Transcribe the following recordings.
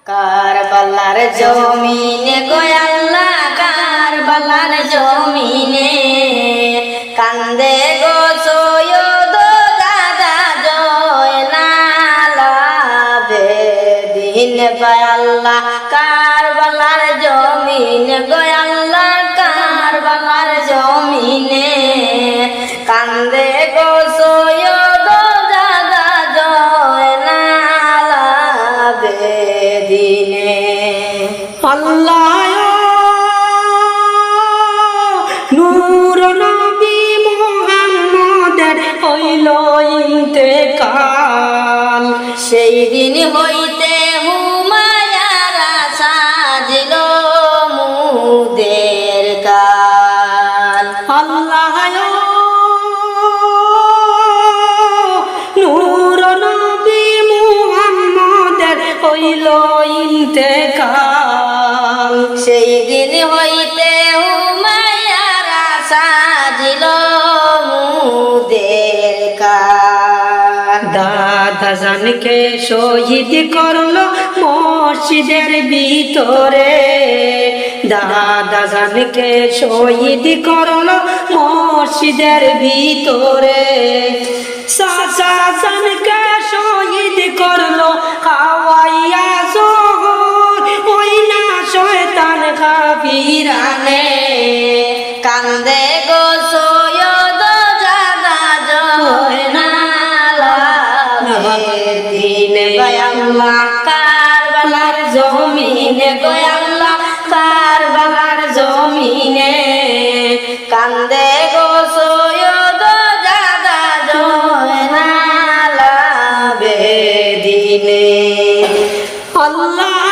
কারবালার জমিনে গো আল্লাহ, কারবালার জমিনে কান্দে গো সৈয়দ দাদা জয়নাল আবেদিন গো আল্লাহ, কারবালার জমিনে গো আল্লাহ, কারবালার জমিনে কান্দে গো সৈয়দ দাদা জয়নাল আবেদিনে। আল্লাহ নূর নবী মুহাম্মদের হইল ইন্তেকাল, সেই দিন হইতে হুমায়ারা সাজল মুদের কাল। আল্লাহ নূর নবী মুহাম্মদের হইল ইন্তেকাল, সেই দিন হইতে হুমায়ারা সাজল মুদের কাল। দাদা জানকে শহীদ করলো মসজিদের ভিতরে, দাদা জানকে শহীদ করলো মসজিদের ভিতরে, চাচা জানকে শহীদ করলো হাওয়াইয়া শহর, ওই না শয়তান কাফিরানে। কান্দে গো সৈয়দ দাদা জয়নাল আবেদিন গো আল্লাহ, কারবালার জমিনে গো আল্লাহ, কারবালার জমিনে কান্দে গো সৈয়দ দাদা জয়নাল আবেদিনে। আল্লাহ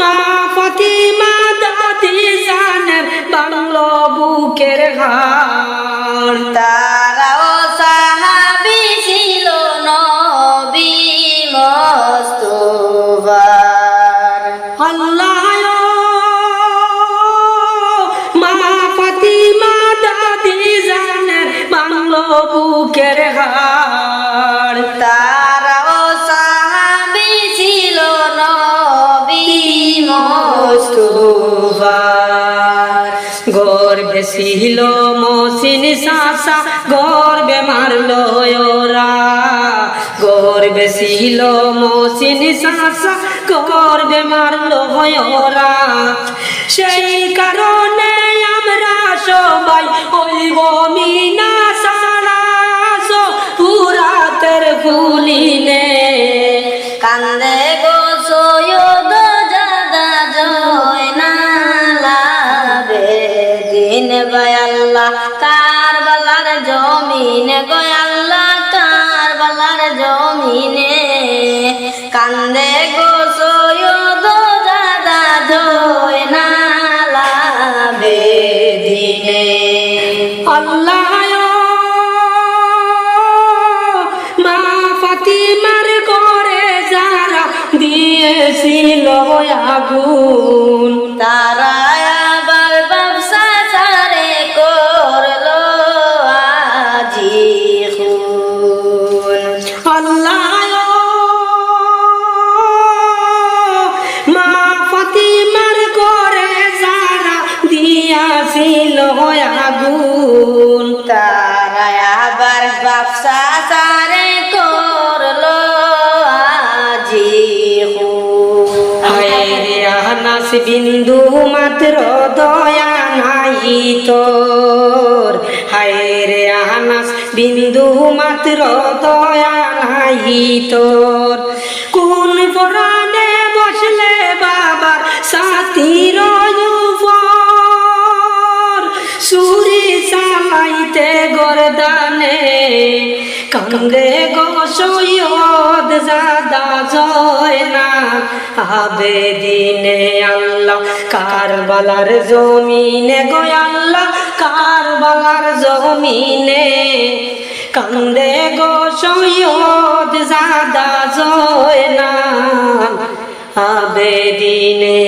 মা ফাতিমা দাদি জানের বাংলো বুকের হাড়, তারাও সাহাবী ছিল নবী মোস্তফার। আল্লাহ মা ফাতিমা দাদি জানের বাংলো বুকের হাড়, তারাও সাহাবী ছিল নবী মোস্তফার। গর্বে ছিল মহসিন চাচা, গর্বে মারলো ওরা, গর্বে ছিল মহসিন চাচা, গর্বে মারলো ওরা। সেই কারণে আমরা সবাই হইব মিনা সারা পুরাতের ফুলিনে। কান্দে গো সৈয়দ দাদা জয়নাল আবেদিন গো আল্লাহ, কারবালার জমিনে গো আল্লাহ, কারবালার জমিনে কান্দে গো সৈয়দ দাদা জয়নাল আবেদিনে। আল্লাহ মা ফাতিমার ঘরে যারা দিয়েছিল আগুন, তারা আবার ব্যবসা সারে করলো আজি খুন। আল্লাহ মা ফাতিমার ঘরে যারা দিয়াছিল আগুন, তারা আবার ব্যবসা সারে করলো আজি খুন। হায়রে আনাস বিন্দু মাত্র দয়া নাই তোর, হায়রে আনাস বিন্দু মাত্র দয়া নাই তোর। কোন পরাণে বসলে বাবার সাথীর উপর, সুরি চালাইতে গরদানে কান্দে গো সৈয়দ দাদা জয়নাল আবেদিনে। আল্লাহ কারবালার জমিনে গো আল্লাহ, কারবালার জমিনে কান্দে গো সৈয়দ দাদা জয়নাল আবেদিনে।